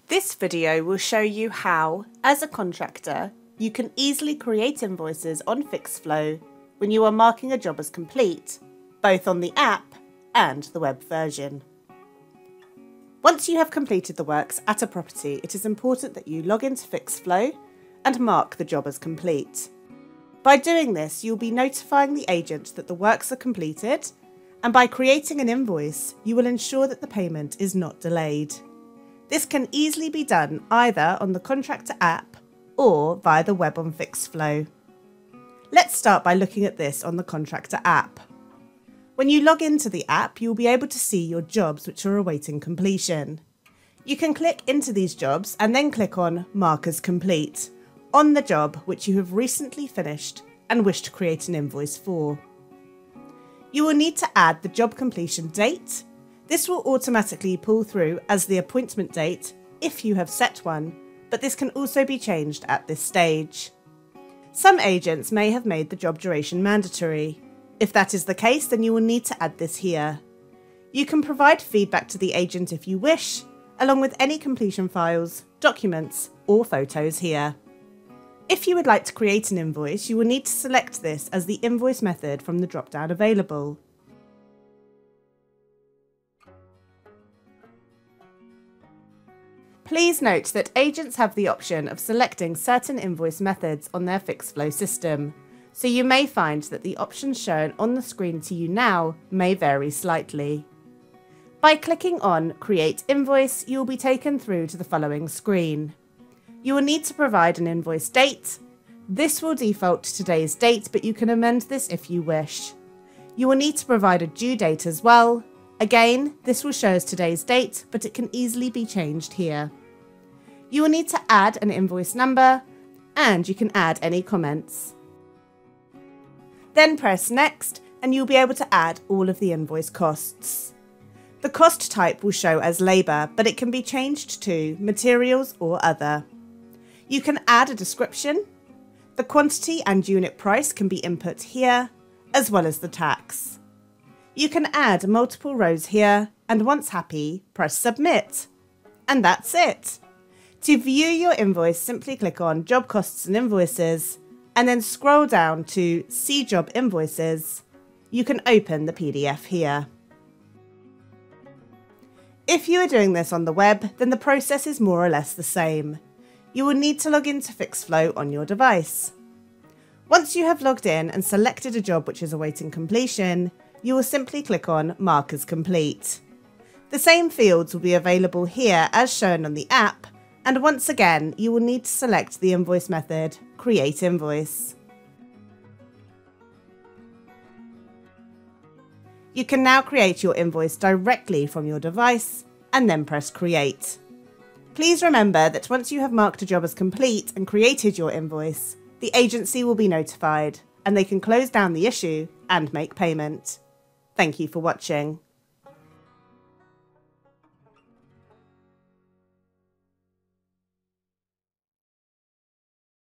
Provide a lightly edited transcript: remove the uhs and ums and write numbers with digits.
This video will show you how, as a contractor, you can easily create invoices on Fixflo when you are marking a job as complete, both on the app and the web version. Once you have completed the works at a property, it is important that you log into Fixflo and mark the job as complete. By doing this, you'll be notifying the agent that the works are completed, and by creating an invoice, you will ensure that the payment is not delayed. This can easily be done either on the Contractor app or via the web on Fixflo. Let's start by looking at this on the Contractor app. When you log into the app, you'll be able to see your jobs which are awaiting completion. You can click into these jobs and then click on Mark as Complete on the job which you have recently finished and wish to create an invoice for. You will need to add the job completion date. This will automatically pull through as the appointment date if you have set one, but this can also be changed at this stage. Some agents may have made the job duration mandatory. If that is the case, then you will need to add this here. You can provide feedback to the agent if you wish, along with any completion files, documents, or photos here. If you would like to create an invoice, you will need to select this as the invoice method from the drop-down available. Please note that agents have the option of selecting certain invoice methods on their Fixflo system, so you may find that the options shown on the screen to you now may vary slightly. By clicking on Create Invoice, you will be taken through to the following screen. You will need to provide an invoice date. This will default to today's date, but you can amend this if you wish. You will need to provide a due date as well. Again, this will show as today's date, but it can easily be changed here. You will need to add an invoice number, and you can add any comments. Then press Next, and you'll be able to add all of the invoice costs. The cost type will show as labour, but it can be changed to materials or other. You can add a description. The quantity and unit price can be input here, as well as the tax. You can add multiple rows here, and once happy, press Submit. And that's it. To view your invoice, simply click on Job Costs and Invoices, and then scroll down to See Job Invoices. You can open the PDF here. If you are doing this on the web, then the process is more or less the same. You will need to log into Fixflo on your device. Once you have logged in and selected a job which is awaiting completion, you will simply click on Mark as Complete. The same fields will be available here as shown on the app, and once again, you will need to select the invoice method, Create Invoice. You can now create your invoice directly from your device and then press Create. Please remember that once you have marked a job as complete and created your invoice, the agency will be notified and they can close down the issue and make payment. Thank you for watching.